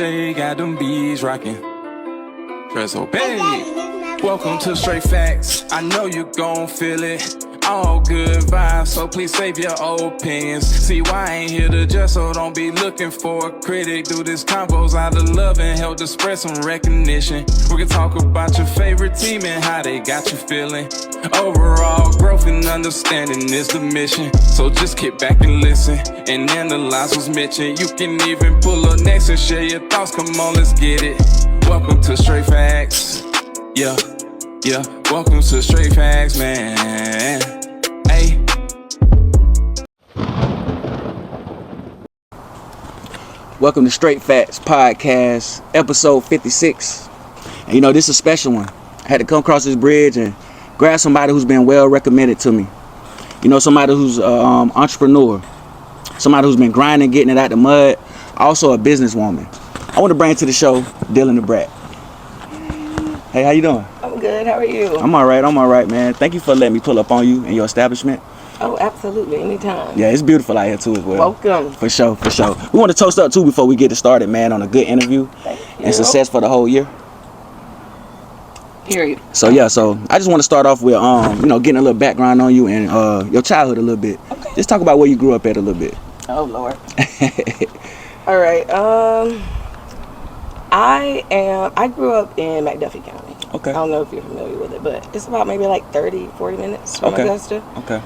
J got them bees rocking. Press obey. Welcome to Straight Facts. I know you gon' feel it. All good vibes, so please save your opinions. See why I ain't here to judge, so don't be looking for a critic. Do this combos out of love and help to spread some recognition. We can talk about your favorite team and how they got you feeling. Overall growth and understanding is the mission. So just kick back and listen and analyze what's mentioned. You can even pull up next and share your thoughts. Come on, let's get it. Welcome to Straight Facts. Yeah. Welcome to Straight Facts, man. Hey. Welcome to Straight Facts Podcast, episode 56. And you know, this is a special one. I had to come across this bridge and grab somebody who's been well recommended to me. You know, somebody who's an entrepreneur, somebody who's been grinding, getting it out the mud, also a businesswoman. I want to bring to the show Dylan the Brat. Hey, how you doing? I'm good. How are you? I'm all right, man. Thank you for letting me pull up on you and your establishment. Oh, absolutely. Anytime. Yeah, it's beautiful out here, too, as well. Welcome. For sure. We want to toast up, too, before we get it started, man, on a good interview. And success for the whole year. Period. So I just want to start off with, getting a little background on you and your childhood a little bit. Okay. Just talk about where you grew up at a little bit. Oh, Lord. All right. I grew up in McDuffie County. Okay. I don't know if you're familiar with it, but it's about maybe like 30, 40 minutes from Augusta. Okay.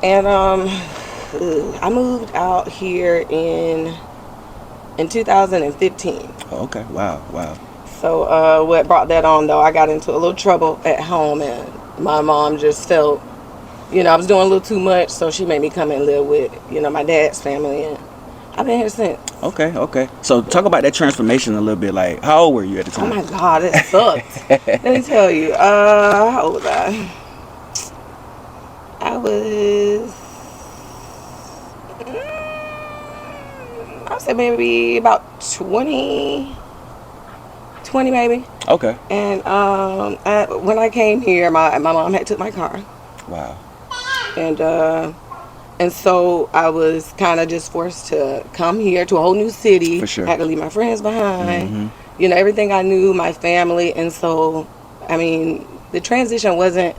And I moved out here in 2015. Oh, okay. Wow. So what brought that on, though, I got into a little trouble at home, and my mom just felt, I was doing a little too much, so she made me come and live with, my dad's family, and I've been here since. Okay. So talk about that transformation a little bit. Like, how old were you at the time? Oh, my God, it sucked. Let me tell you. How old was I? I would say maybe about 20 maybe. Okay. And when I came here, my mom had took my car. Wow. And so I was kind of just forced to come here to a whole new city. For sure. I had to leave my friends behind. Mm-hmm. Everything I knew, my family. And so, the transition wasn't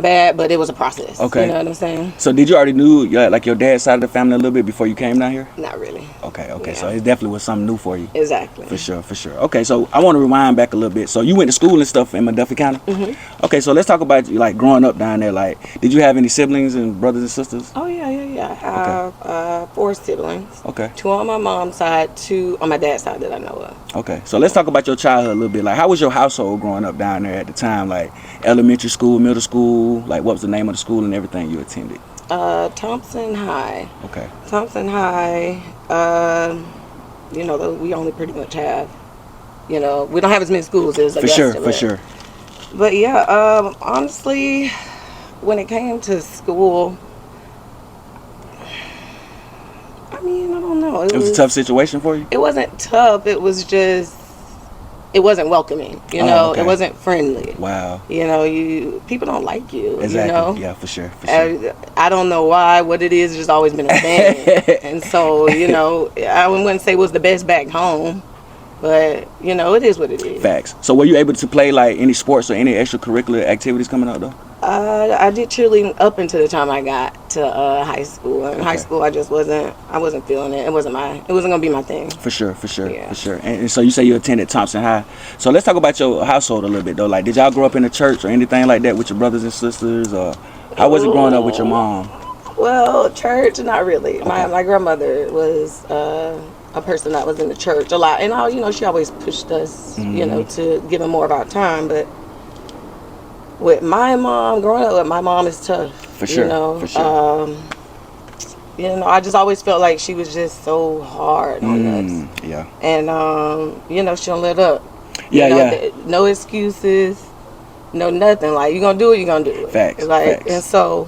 bad, but it was a process. Okay. You know what I'm saying? So did you already knew your dad's side of the family a little bit before you came down here? Not really. Okay. Yeah. So it definitely was something new for you. Exactly. For sure. Okay, so I want to rewind back a little bit. So you went to school and stuff in McDuffie County? Mm-hmm. Okay, so let's talk about growing up down there. Like, did you have any siblings and brothers and sisters? Oh, yeah. I have 4 siblings. Okay. 2 on my mom's side, 2 on my dad's side that I know of. Okay, so let's talk about your childhood a little bit. Like, how was your household growing up down there at the time? Like, elementary school, middle school? Like, what was the name of the school and everything you attended? Thompson High. Okay. Thompson High. We only pretty much have, we don't have as many schools as Augusta. For sure. But yeah, honestly, when it came to school, I don't know. It was a tough situation for you? It wasn't tough. It was just, it wasn't welcoming. Okay. It wasn't friendly. Wow. People don't like you. Exactly. Yeah, for sure. I don't know why. What it is, just always been a thing. And so, I wouldn't say it was the best back home, but it is what it is. Facts. So were you able to play like any sports or any extracurricular activities coming up though? I did cheerleading up until the time I got to high school. In high school, I wasn't feeling it. It wasn't gonna be my thing. For sure. Yeah. And so you say you attended Thompson High. So let's talk about your household a little bit though. Like, did y'all grow up in a church or anything like that with your brothers and sisters, or how was it growing up with your mom? Well, church, not really. Okay. My grandmother was a person that was in the church a lot, and she always pushed us, to give them more of our time, but. With my mom, growing up with my mom is tough. For sure. I just always felt like she was just so hard on us. Yeah. And, she don't let up. Yeah. No excuses, no nothing. Like, you're going to do it, you're going to do it. Facts. And so,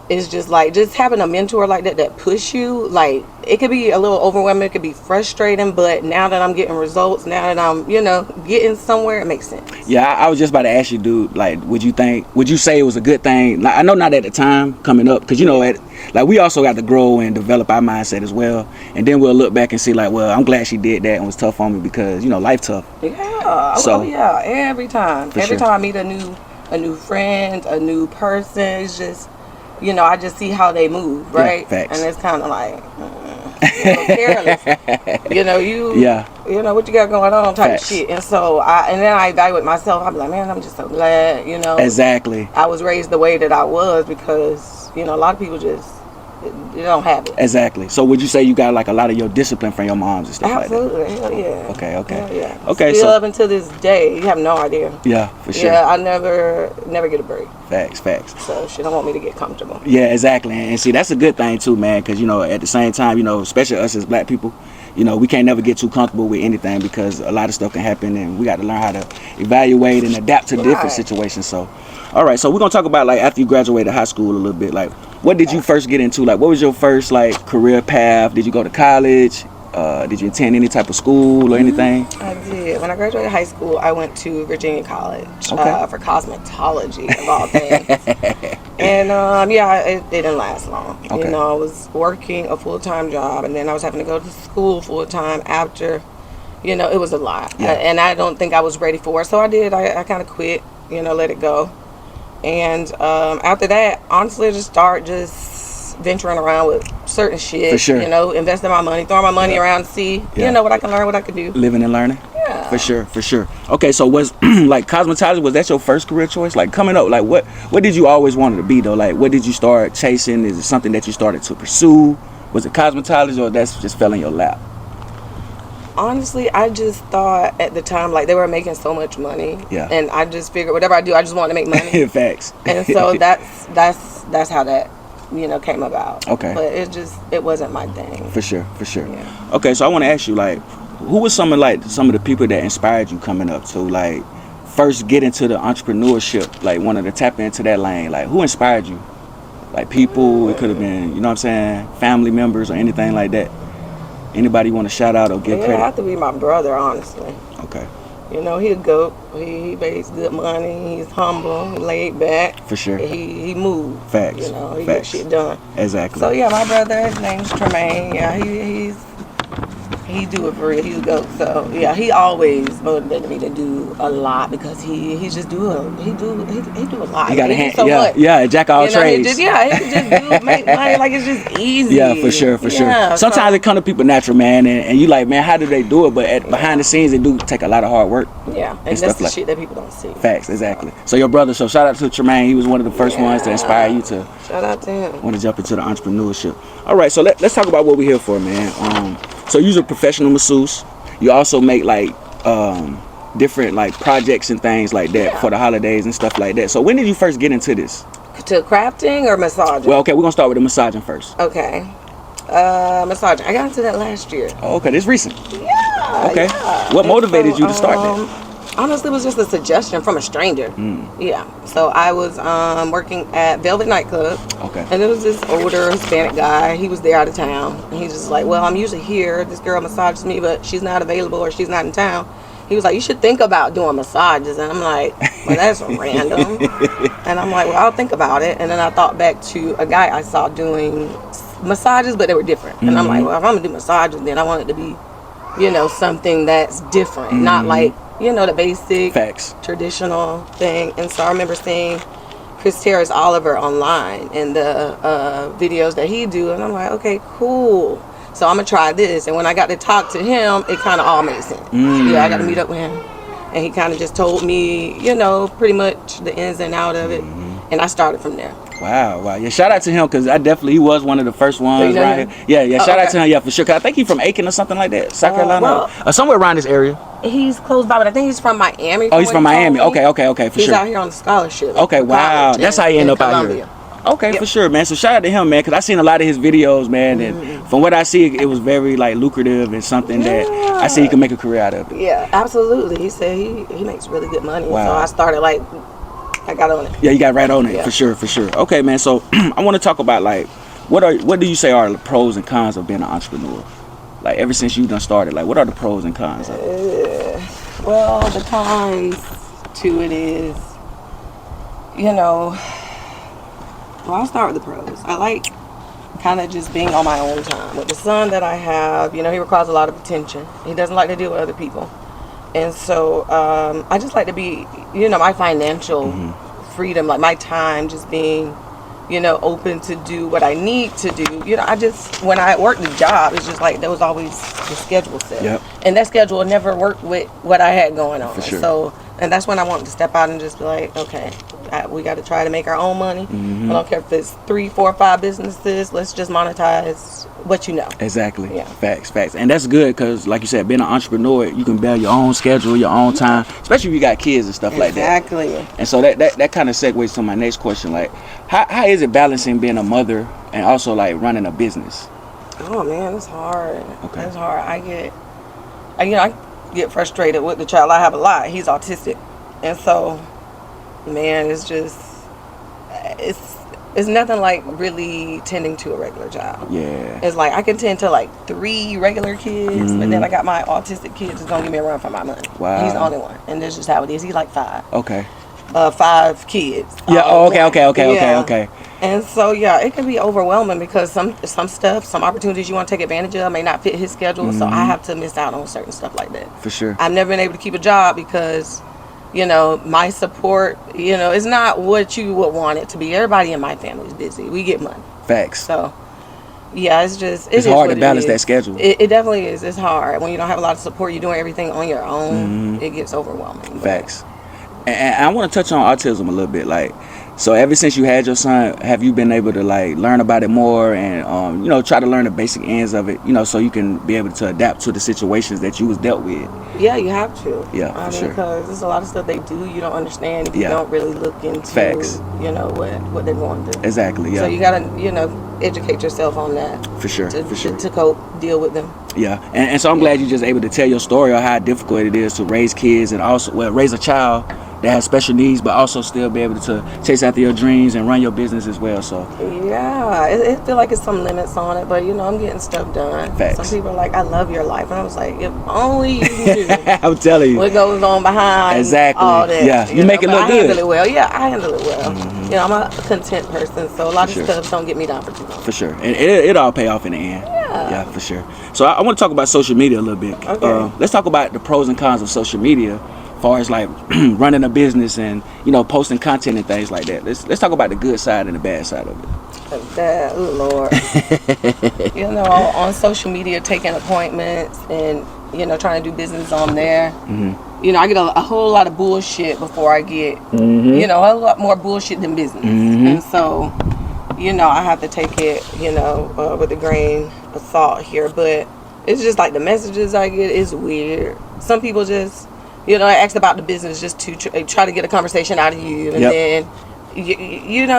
it's just like just having a mentor like that push you. Like it could be a little overwhelming, it could be frustrating, but now that I'm getting results, now that I'm getting somewhere, it makes sense. Yeah, I was just about to ask you, dude. Like, would you say it was a good thing? Like, I know not at the time coming up, because like we also got to grow and develop our mindset as well, and then we'll look back and see like, well, I'm glad she did that and was tough on me because life tough. Yeah. So yeah, every time sure. time I meet a new friend, a new person, it's just I just see how they move, right? Yeah, facts. And it's kind of like careless. What you got going on type Facts. shit. And so then I evaluate myself. I'm like, man, I'm just so glad, Exactly. I was raised the way that I was because, a lot of people just don't have it. Exactly. So would you say you got like a lot of your discipline from your moms and stuff Absolutely. like that? Hell yeah. Okay. Hell yeah. Okay. Still up until this day, you have no idea. Yeah, for sure. Yeah, I never get a break. Facts. So she don't want me to get comfortable. Yeah, exactly. And see, that's a good thing too, man, because at the same time, especially us as black people, we can't never get too comfortable with anything because a lot of stuff can happen, and we got to learn how to evaluate and adapt to different situations. So, all right, so we're gonna talk about like after you graduated high school a little bit. Like, what did you first get into? Like, what was your first like career path? Did you go to college? Did you attend any type of school or anything? I did. When I graduated high school, I went to Virginia College for cosmetology of all things. And it didn't last long. Okay. I was working a full-time job, and then I was having to go to school full-time after. It was a lot, and I don't think I was ready for it. So I did. I kind of quit. Let it go. And after that, honestly, just venturing around with certain shit. For sure. Investing my money, throwing my money around, see, what I can learn, what I can do. Living and learning. Yeah. For sure. Okay, so was like cosmetology, was that your first career choice? Like coming up, like what did you always want to be though? Like what did you start chasing? Is it something that you started to pursue? Was it cosmetology or that's just fell in your lap? Honestly, I just thought at the time like they were making so much money. Yeah. And I just figured whatever I do, I just want to make money. Facts. And so that's how that came about. Okay. But it wasn't my thing. For sure. Yeah. Okay, so I want to ask you, like, who was some of the people that inspired you coming up to like first get into the entrepreneurship, like wanted to tap into that lane? Like who inspired you? Like people, it could have been, family members or anything like that. Anybody you want to shout out or give credit? It had to be my brother, honestly. Okay. He a goat. He makes good money. He's humble, laid back. For sure. He moved. Facts. He gets shit done. Exactly. So yeah, my brother, his name's Tremaine. Yeah, he do it for real. He's a goat. So yeah, he always motivated me to do a lot because he do a lot. He got a hand. So much. Jack of all trades. He can just make money like it's just easy. Yeah, for sure. Yeah, Sometimes it comes to people natural, man, and you like, man, how do they do it? But behind the scenes, it do take a lot of hard work. Yeah, and that's the shit that people don't see. Facts, exactly. So your brother, so shout out to Tremaine. He was one of the first ones to inspire you to. Shout out to him. Want to jump into the entrepreneurship. All right, so let's talk about what we're here for, man. So you're a professional masseuse. You also make like different like projects and things like that for the holidays and stuff like that. So when did you first get into this? To crafting or massaging? Well, okay, we're gonna start with the massaging first. Okay. Massaging. I got into that last year. Oh, okay, this recent. Yeah. Okay. Yeah. What motivated you to start that? Honestly, it was just a suggestion from a stranger. Yeah. So I was working at Velvet Nightclub. Okay. And there was this older Hispanic guy. He was there out of town. And he's just like, well, I'm usually here. This girl massages me, but she's not available or she's not in town. He was like, you should think about doing massages. And I'm like, well, that's random. And I'm like, well, I'll think about it. And then I thought back to a guy I saw doing massages, but they were different. And I'm like, well, if I'm going to do massages, then I want it to be, something that's different. Not like, the basic Facts. Traditional thing. And so I remember seeing Chris Terrace Oliver online and the videos that he do. And I'm like, okay, cool. So I'm going to try this. And when I got to talk to him, it kind of all made sense. Yeah, I got to meet up with him. And he kind of just told me, pretty much the ins and out of it. And I started from there. Wow. Yeah, shout out to him because he was one of the first ones right here. Yeah, shout out to him, yeah, for sure. Cause I think he's from Aiken or something like that, South Carolina, or somewhere around this area. He's close by, but I think he's from Miami. Oh, he's from Miami. Okay, for sure. He's out here on scholarship. Okay, wow. That's how he ended up out here. Okay, for sure, man. So shout out to him, man, because I seen a lot of his videos, man, and from what I see, it was very like lucrative and something that I see he can make a career out of it. Yeah, absolutely. He said he makes really good money. Wow. So I started like I got on it. Yeah, you got right on it. Yeah. For sure. Okay, man. So I want to talk about like what do you say are the pros and cons of being an entrepreneur? Like ever since you done started, like what are the pros and cons of it? Well, the cons to it is, well, I'll start with the pros. I like kind of just being on my own time. With the son that I have, he requires a lot of attention. He doesn't like to deal with other people. And so I just like to be, my financial freedom, like my time just being, open to do what I need to do. When I worked the job, it's just like there was always the schedule set. Yep. And that schedule never worked with what I had going on. For sure. So, and that's when I wanted to step out and just be like, okay, we got to try to make our own money. I don't care if it's 3, 4, 5 businesses. Let's just monetize what you know. Exactly. Yeah. Facts. And that's good because, like you said, being an entrepreneur, you can build your own schedule, your own time, especially if you got kids and stuff like that. Exactly. And so that kind of segues to my next question. Like, how is it balancing being a mother and also like running a business? Oh man, it's hard. Okay. It's hard. I get frustrated with the child. I have a lot. He's autistic, and so, man, it's just it's nothing like really tending to a regular child. Yeah. It's like I can tend to like 3 regular kids, but then I got my autistic kid that's gonna give me a run for my money. Wow. He's the only one, and that's just how it is. He's like 5. Okay. 5 kids. Yeah. Yeah. Okay. And so it can be overwhelming because some opportunities you want to take advantage of may not fit his schedule, so I have to miss out on certain stuff like that. For sure. I've never been able to keep a job because, my support, is not what you would want it to be. Everybody in my family is busy. We get money. Facts. So, yeah, it's hard to balance that schedule. It definitely is. It's hard when you don't have a lot of support. You're doing everything on your own. It gets overwhelming. Facts. And I want to touch on autism a little bit. Like, so ever since you had your son, have you been able to like learn about it more and try to learn the basic ends of it, so you can be able to adapt to the situations that you was dealt with? Yeah, you have to. Yeah, for sure. Because there's a lot of stuff they do you don't understand if you don't really look into Facts. What they're going through. Exactly. Yeah. So you gotta educate yourself on that. For sure. To cope, deal with them. Yeah, and so I'm glad you're just able to tell your story of how difficult it is to raise kids and also raise a child that has special needs, but also still be able to chase after your dreams and run your business as well. So yeah, it feel like it's some limits on it, but I'm getting stuff done. Facts. Some people are like, I love your life, and I was like, if only you knew. I'm telling you what goes on behind exactly all that. Yeah, you make it look good. I handle it well. Yeah, I handle it well. I'm a content person, so a lot of stuff don't get me down for too long. For sure, and it all pay off in the end. Yeah, for sure. So I want to talk about social media a little bit. Okay. Let's talk about the pros and cons of social media, as far as like running a business and posting content and things like that. Let's talk about the good side and the bad side of it. Oh Lord. On social media, taking appointments and trying to do business on there. I get a whole lot of bullshit before I get a lot more bullshit than business. And so I have to take it with a grain of salt here, but it's just like the messages I get is weird. Some people just ask about the business just to try to get a conversation out of you, and then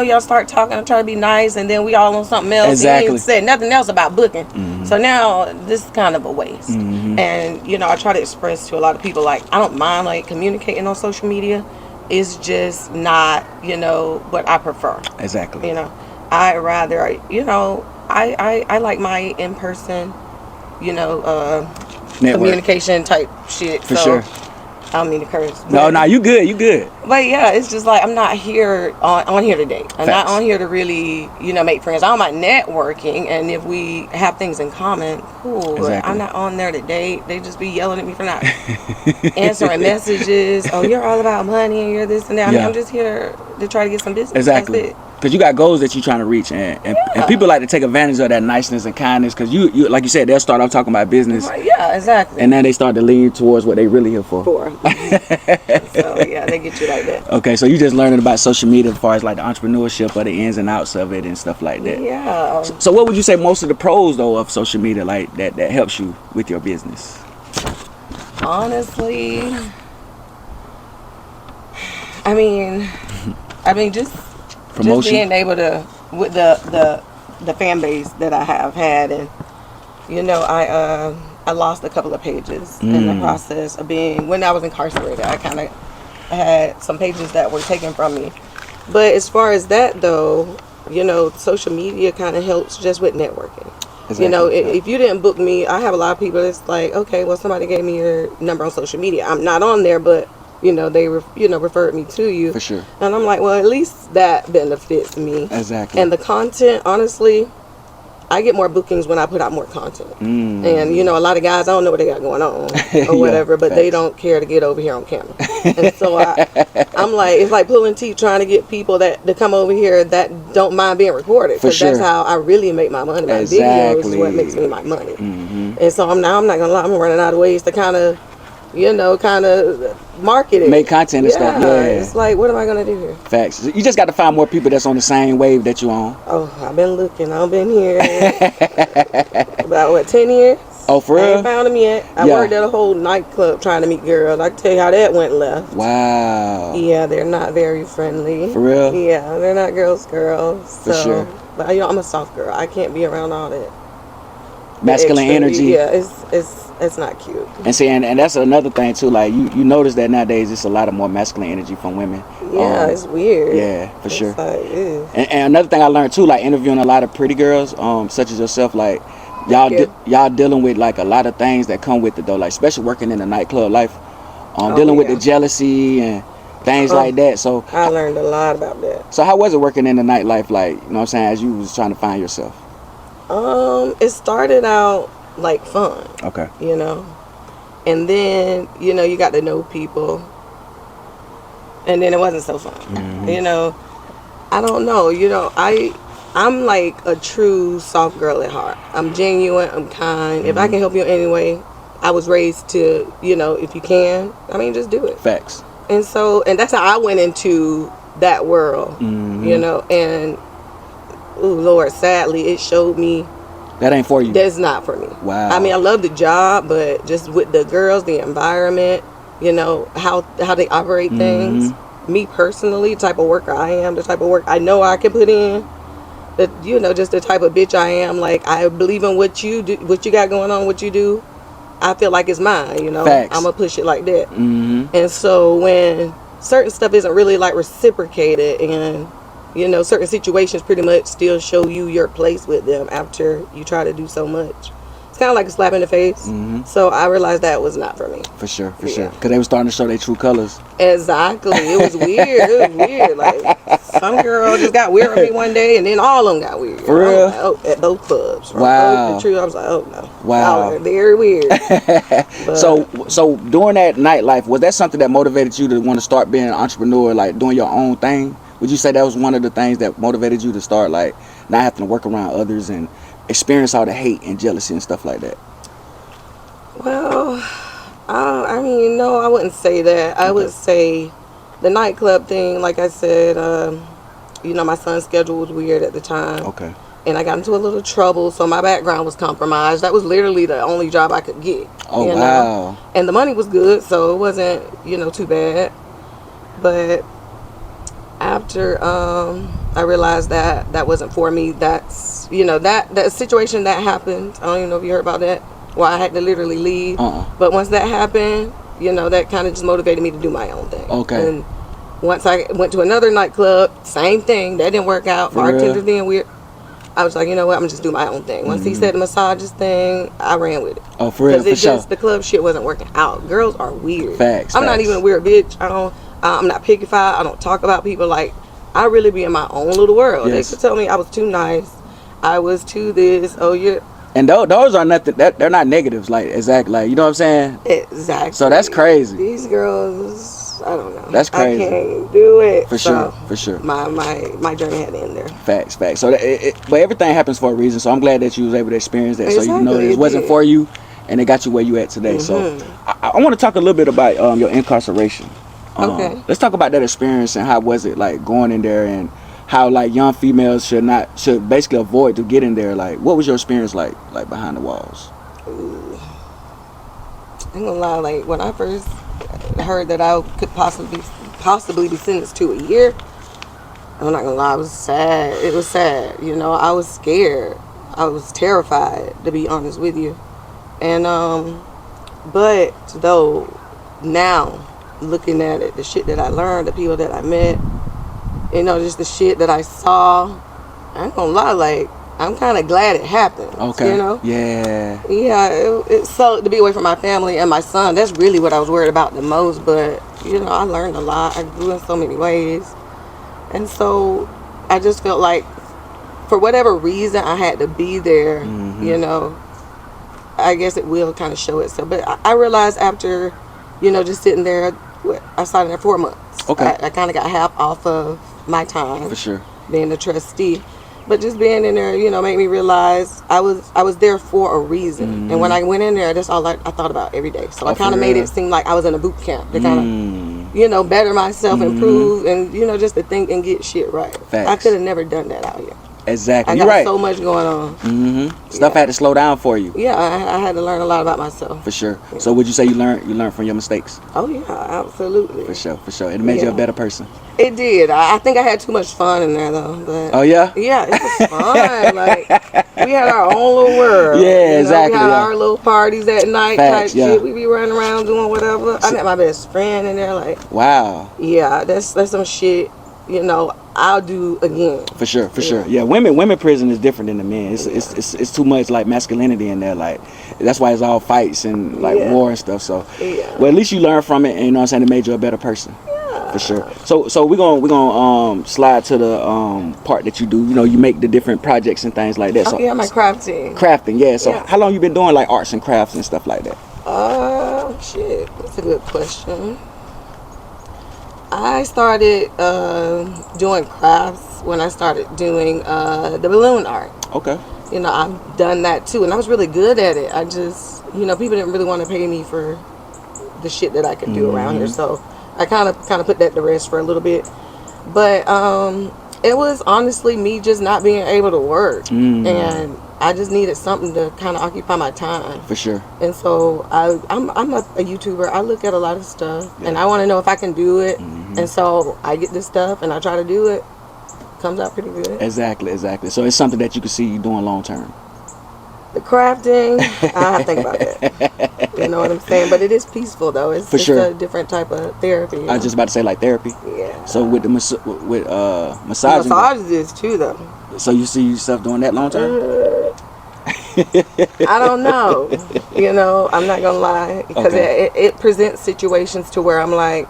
y'all start talking and try to be nice, and then we all on something else. Exactly. And said nothing else about booking. So now this is kind of a waste. And I try to express to a lot of people, like, I don't mind like communicating on social media. It's just not what I prefer. Exactly. I rather I like my in-person communication type shit. For sure. I don't mean to curse. No, you good. But yeah, it's just like I'm not here on here to date. I'm not on here to really, make friends. I'm not networking, and if we have things in common, cool. Exactly. But I'm not on there to date. They just be yelling at me for not answering messages. Oh, you're all about money and you're this and that. I mean, I'm just here to try to get some business. Exactly. That's it. Because you got goals that you're trying to reach, and people like to take advantage of that niceness and kindness. Because you like you said, they'll start off talking about business. Yeah, exactly. And then they start to lean towards what they really here for. So yeah, they get you like that. Okay, so you just learning about social media as far as like the entrepreneurship or the ins and outs of it and stuff like that. Yeah. So what would you say most of the pros though of social media like that helps you with your business? Honestly, I mean just promotion. Just being able to with the fan base that I have had, and I lost a couple of pages in the process of being, when I was incarcerated. I had some pages that were taken from me. But as far as that though, social media kind of helps just with networking. Exactly. If you didn't book me, I have a lot of people that's like, okay, well, somebody gave me your number on social media. I'm not on there, but they referred me to you. For sure. And I'm like, well, at least that benefits me. Exactly. And the content, honestly, I get more bookings when I put out more content. And a lot of guys, I don't know what they got going on or whatever, but they don't care to get over here on camera. And so I'm like, it's like pulling teeth trying to get people to come over here that don't mind being recorded, because that's how I really make my money. My videos is what makes me my money. And so I'm not gonna lie, I'm running out of ways to kind of market it, make content and stuff. Yeah, it's like, what am I gonna do here? Facts. You just got to find more people that's on the same wave that you on. Oh, I've been looking. I've been here about 10 years. Oh, for real? I ain't found them yet. I worked at a whole nightclub trying to meet girls. I can tell you how that went left. Wow. Yeah, they're not very friendly. For real? Yeah, they're not girls. For sure. But I'm a soft girl. I can't be around all that masculine energy. Yeah, it's not cute. And see, and that's another thing too. Like you notice that nowadays it's a lot of more masculine energy from women. Yeah, it's weird. Yeah, for sure. Like, and another thing I learned too, like interviewing a lot of pretty girls, such as yourself, like y'all dealing with like a lot of things that come with it though, like especially working in the nightclub life, dealing with the jealousy and things like that. So I learned a lot about that. So how was it working in the nightlife, like, you know what I'm saying, as you was trying to find yourself? It started out like fun. Okay. And then, you got to know people. And then it wasn't so fun. I don't know. I'm like a true soft girl at heart. I'm genuine. I'm kind. If I can help you in any way, I was raised to, if you can, just do it. Facts. And that's how I went into that world, and ooh, Lord, sadly, it showed me that ain't for you. That's not for me. Wow. I love the job, but just with the girls, the environment, how they operate things. Me personally, the type of worker I am, the type of work I know I can put in, just the type of bitch I am. Like, I believe in what you do, what you got going on, what you do. I feel like it's mine, Facts. I'm gonna push it like that. And so when certain stuff isn't really like reciprocated, and certain situations pretty much still show you your place with them after you try to do so much, it's kind of like a slap in the face. So I realized that was not for me. For sure, sure. Because they were starting to show their true colors. Exactly. It was weird. Like, some girl just got weird with me one day, and then all of them got weird. For real? Like, at both clubs. Wow. I was like, oh no. Wow. Y'all are very weird. So during that nightlife, was that something that motivated you to want to start being an entrepreneur, like doing your own thing? Would you say that was one of the things that motivated you to start, like, not having to work around others and experience all the hate and jealousy and stuff like that? Well, no, I wouldn't say that. I would say the nightclub thing, like I said, my son's schedule was weird at the time. Okay. And I got into a little trouble, so my background was compromised. That was literally the only job I could get. Oh, wow. And the money was good, so it wasn't, too bad. But after I realized that wasn't for me, that's, that situation that happened, I don't even know if you heard about that, why I had to literally leave. But once that happened, that kind of just motivated me to do my own thing. Okay. And once I went to another nightclub, same thing, that didn't work out. Bartenders being weird. I was like, you know what, I'm gonna just do my own thing. Once he said the massages thing, I ran with it. Oh, for real? Because the club shit wasn't working out. Girls are weird. Facts. I'm not even a weird bitch. I'm not pickified. I don't talk about people. Like, I really be in my own little world. Yes. They could tell me I was too nice. I was too this. Oh, you're... And those are nothing, they're not negatives, like, exactly, like, you know what I'm saying? Exactly. So that's crazy. These girls, I don't know. That's crazy. I can't do it. For sure. My journey had to end there. Facts. So, but everything happens for a reason, so I'm glad that you was able to experience that. Exactly. So you know it wasn't for you, and it got you where you at today. So I want to talk a little bit about your incarceration. Okay. Let's talk about that experience and how was it, like, going in there, and how, like, young females should basically avoid to get in there. Like, what was your experience like behind the walls? Ooh. I ain't gonna lie, like, when I first heard that I could possibly be sentenced to a year, I'm not gonna lie, I was sad. It was sad, I was scared. I was terrified, to be honest with you. And but though now looking at it, the shit that I learned, the people that I met, you know, just the shit that I saw, I ain't gonna lie, like, I'm kind of glad it happened. Okay. You know? Yeah. Yeah, it sucked to be away from my family and my son. That's really what I was worried about the most. But, you know, I learned a lot. I grew in so many ways. And so I just felt like for whatever reason I had to be there, you know, I guess it will kind of show itself. But I realized after, you know, just sitting there, I started there 4 months. Okay. I kind of got half off of my time. For sure. Being a trustee. But just being in there, you know, made me realize I was there for a reason. And when I went in there, that's all I thought about every day. So I kind of made it seem like I was in a boot camp to kind of, you know, better myself, improve, and, you know, just to think and get shit right. Facts. I could have never done that out here. Exactly. I You're got right. so much going on. Stuff had to slow down for you. Yeah, I had to learn a lot about myself. For sure. So would you say you learned from your mistakes? Oh, yeah, absolutely. For sure. It made you a better person. It did. I think I had too much fun in there, though. But Oh, yeah? yeah, it was fun. Like, we had our own little world. Yeah, you know? exactly, We had yeah. our little parties at night Facts, type yeah. shit. We be running around doing whatever. I met my best friend in there. Like, Wow. yeah, that's some shit, you know, I'll do again. For sure. Yeah, women prison is different than the men. It's too much like masculinity in there. Like that's why it's all fights and like war and stuff. So, well, at least you learn from it, and you know what I'm saying, it made you a better person. Yeah. For sure. So we're gonna slide to the part that you do. You know, you make the different projects and things like that. So Yeah, my crafting. crafting, yeah. So Yeah. how long you been doing like arts and crafts and stuff like that? Shit, that's a good question. I started doing crafts when I started doing the balloon art. Okay. You know, I've done that too, and I was really good at it. I just, you know, people didn't really want to pay me for the shit that I could do around here, so I kind of put that to rest for a little bit. But it was honestly me just not being able to work, and I just needed something to kind of occupy my time. For sure. And so I'm a YouTuber. I look at a lot of stuff, and I want to know if I can do it. And so I get this stuff, and I try to do it. Comes out pretty good. Exactly. So it's something that you can see you doing long term. The crafting, I have to think about that. You know what I'm saying? But it is peaceful, though. It's sure. a different type of therapy. I was just about to say like therapy. Yeah. So with the massaging. Massages is too, though. So you see yourself doing that long term? I don't know. You know, I'm not gonna lie, because it presents situations to where I'm like,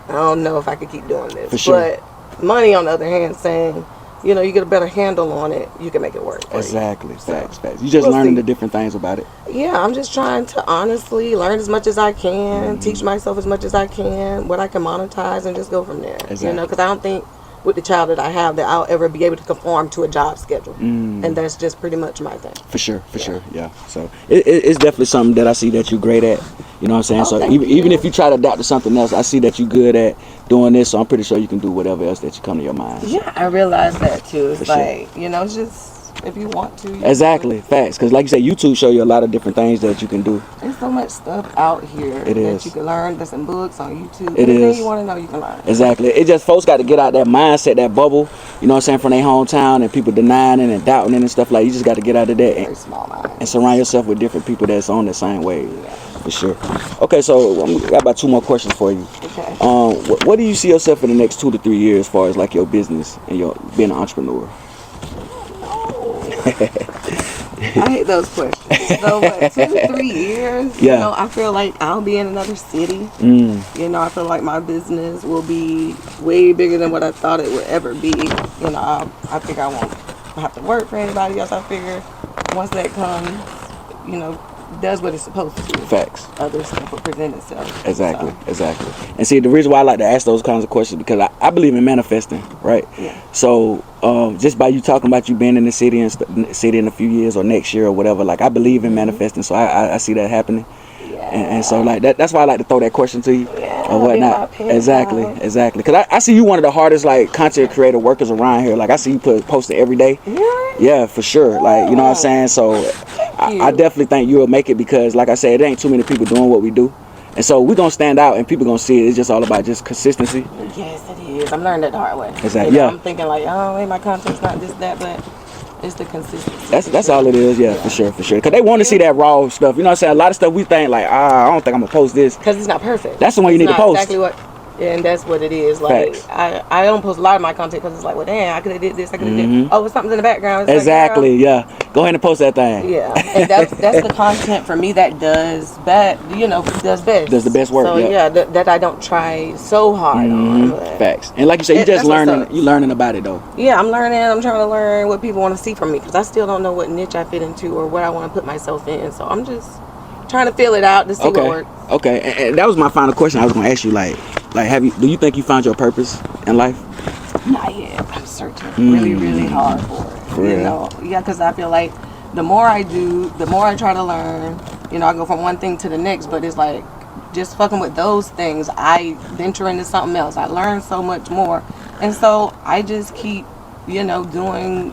I don't know if I could keep doing this. For sure. But money, on the other hand, saying, you know, you get a better handle on it, you can make it work. Exactly. Facts. You just learning the different things about it. Yeah, I'm just trying to honestly learn as much as I can, teach myself as much as I can, what I can monetize, and just go from there. Exactly. You know, because I don't think with the child that I have that I'll ever be able to conform to a job schedule. And that's just pretty much my thing. For sure. Yeah. So it's definitely something that I see that you're great at. You know what I'm saying? So even if you try to adapt to something else, I see that you're good at doing this. So I'm pretty sure you can do whatever else that you come to your mind. Yeah, I realize that too. It's For like, you know, it's just if you want to. You Exactly. Facts. Because like you said, YouTube show you a lot of different things that you can do. There's so much stuff out here It is. that you can learn. There's some books on YouTube. It Anything is. you want to know, you can learn. Exactly. It just folks got to get out that mindset, that bubble, you know what I'm saying, from their hometown, and people denying it and doubting it and stuff like. You just got to get out of that Very small mind. and surround yourself with different people that's on the same wave. For sure. Okay, so I got about 2 more questions for you. Okay. What do you see yourself in the next 2 to 3 years as far as like your business and your being an entrepreneur? I hate those questions. So, what, 2 to 3 years? Yeah. You know, I feel like I'll be in another city. You know, I feel like my business will be way bigger than what I thought it would ever be. You know, I think I won't have to work for anybody else. I figure once that comes, you know, does what it's supposed to. Facts. Other stuff will present itself. Exactly. So, Exactly. And see, the reason why I like to ask those kinds of questions because I believe in manifesting, right? Yeah. So just by you talking about you being in the city and city in a few years or next year or whatever, like I believe in manifesting, so I see that happening. Yeah. And so like that's why I like to throw that question to you or whatnot. Be my pen Exactly. pal. Exactly. Because I see you one of the hardest like content creator workers around here. Like I see you posting every day. Really? Yeah, for sure. Like you know what I'm saying. So I definitely think you'll make it because like I said, it ain't too many people doing what we do. And so we're going to stand out and people going to see it. It's just all about just consistency. Yes, it is. I'm learning that the hard way. Exactly, You know, yeah. I'm thinking like, oh, hey, my content's not this, that, but It's the consistency. That's all it is. Yeah, for sure. Because they want to see that raw stuff. You know what I'm saying? A lot of stuff we think like, I don't think I'm gonna post this. Because it's not perfect. That's the one you need to post. Exactly what. And that's what it is. Like I don't post a lot of my content because it's like, well, damn, I could have did this. I could have did. Oh, it's something in the background. It's exactly. Like, yeah. Go ahead and post that thing. Yeah. And that's the content for me that does best. Does best. Does the best work. So yeah, that I don't try so hard on. Facts. And like you said, you just learning. You learning about it though. Yeah, I'm learning. I'm trying to learn what people want to see from me because I still don't know what niche I fit into or what I want to put myself in. So I'm just trying to feel it out to see what works. Okay. And that was my final question. I was gonna ask you, like, do you think you found your purpose in life? Not yet. I'm searching really, really hard for it. For real? Yeah, because I feel like the more I do, the more I try to learn. I go from one thing to the next, but it's like just fucking with those things, I venture into something else. I learn so much more, and so I just keep doing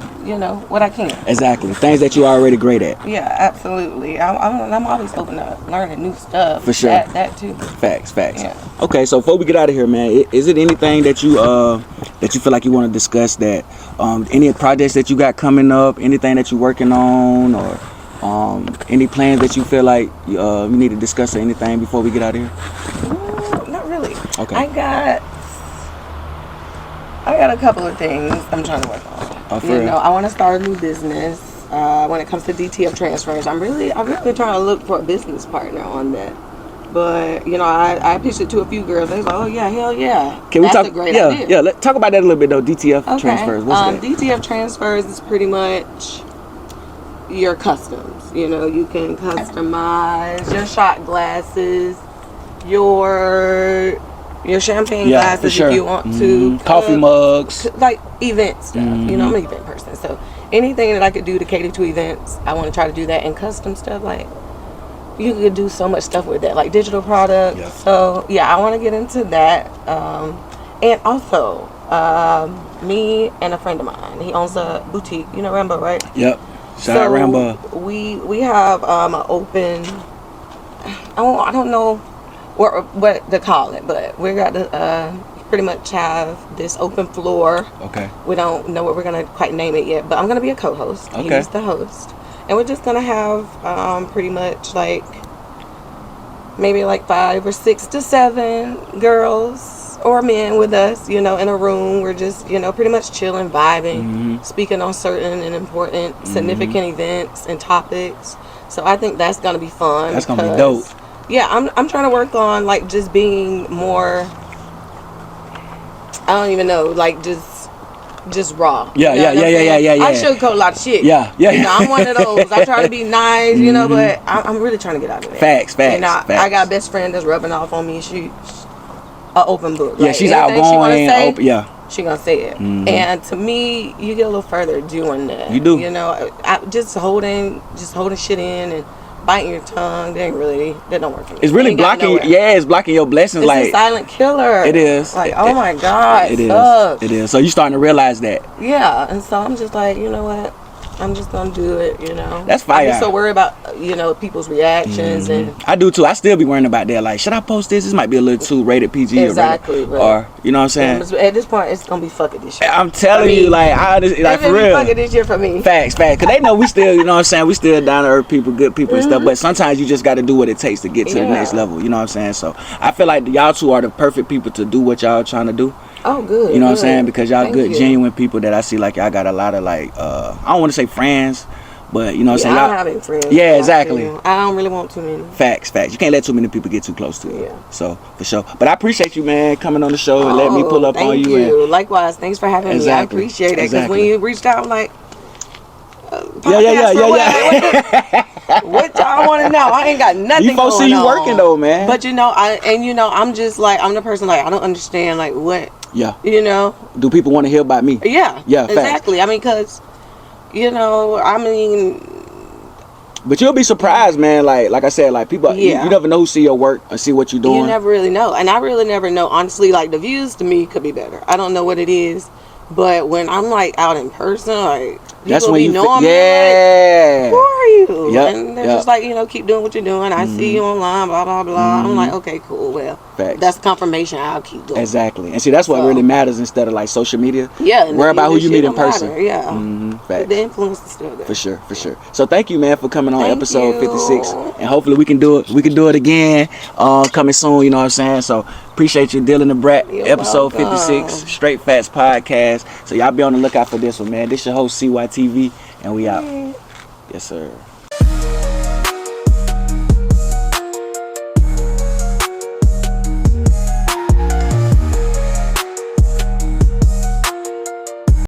what I can. Exactly, things that you're already great at. Yeah, absolutely. I'm always open to learning new stuff. For sure. That too. Facts. Yeah. Okay, so before we get out of here, man, is it anything that you feel like you want to discuss, that any projects that you got coming up, anything that you're working on, or any plans that you feel like you need to discuss or anything before we get out of here? Not really. Okay. I got a couple of things I'm trying to work on. Oh, for real? I want to start a new business. When it comes to DTF transfers, I'm really trying to look for a business partner on that. But I pitched it to a few girls. They was like, "Oh yeah, hell yeah." Can we talk? A great idea. Yeah. Let's talk about that a little bit though. DTF transfers. What's that? DTF transfers is pretty much your customs. You can customize your shot glasses, your champagne glasses if you want to. Coffee mugs. Like event stuff. I'm an event person. So anything that I could do to cater to events, I want to try to do that. And custom stuff, like you could do so much stuff with that, like digital products. Yeah. So yeah, I want to get into that. And also, me and a friend of mine, he owns a boutique. You know Rambo, right? Yep. Shout out Rambo. We have an open. I don't know what to call it, but we got to pretty much have this open floor. Okay. We don't know what we're gonna quite name it yet, but I'm gonna be a co-host. Okay. He's the host, and we're just gonna have pretty much like maybe like 5 or 6 to 7 girls or men with us, in a room. We're just pretty much chilling, vibing, speaking on certain and important, significant events and topics. So I think that's gonna be fun. That's gonna be dope. Yeah, I'm trying to work on like just being more. I don't even know, like just raw. Yeah. I sugarcoat a lot of shit. Yeah. I'm one of those. I try to be nice, but I'm really trying to get out of that. Facts. I got a best friend that's rubbing off on me. She an open book. Yeah, she's outgoing. She gonna say it. And to me, you get a little further doing that. You do. Just holding shit in and biting your tongue, that don't work for me. It's really blocking. It's blocking your blessings. It's like a silent killer. It is. Like, oh my God, it sucks. is. It is. So you're starting to realize that. Yeah, and so I'm just like, you know what? I'm just gonna do it. That's fire. I'm just so worried about people's reactions, and I do too. I still be worrying about that. Like, should I post this? This might be a little too rated PG. Exactly. Or you know what I'm saying? At this point, it's gonna be fuck it this year. I'm telling you, like for real. Fuck it this year for me. Facts. Cause they know we still, you know what I'm saying? We still down to earth people, good people and stuff. But sometimes you just got to do what it takes to get to the next level. You know what I'm saying? So I feel like y'all two are the perfect people to do what y'all trying to do. Oh, good. You know what I'm saying? Because y'all genuine people that I see. Like y'all got a lot of like I don't want to say friends, but you know what I'm saying? I don't have any friends. Yeah, exactly. I don't really want too many. Facts. You can't let too many people get too close to you. Yeah. So for sure. But I appreciate you, man, coming on the show and letting me pull up on you. Thank you. Likewise. Thanks for having me. I appreciate it. Because when you reached out, I'm like, yeah. What y'all want to know? I ain't got nothing. You folks see you working though, man. But I'm just like, I'm the person like I don't understand like what. Yeah. Do people want to hear about me? Yeah. Yeah. Exactly. Facts. I mean, because But you'll be surprised, man. Like I said, like people, you never know who see your work and see what you're doing. You never really know, and I really never know. Honestly, like the views to me could be better. I don't know what it is, But when I'm like out in person, like That's people when be you knowing me, yeah. like, who are you? Yep, And they're yep. just like, keep doing what you're doing. I see you online, blah blah blah. I'm like, okay, cool. Well, Facts. that's confirmation. I'll keep doing. Exactly. And see, that's what really matters instead of like social media. Yeah. Worry about who you meet in person. Matter, yeah. Facts. The influence is still there. For sure, for sure. So thank you, man, for coming on Thank episode you. 56, and hopefully we can do it. We can do it again, coming soon. You know what I'm saying? So appreciate you, Dylan the Brat. You're episode welcome. 56, Straight Facts Podcast. So y'all be on the lookout for this one, man. This your host CYTV, and we out. Yes, sir.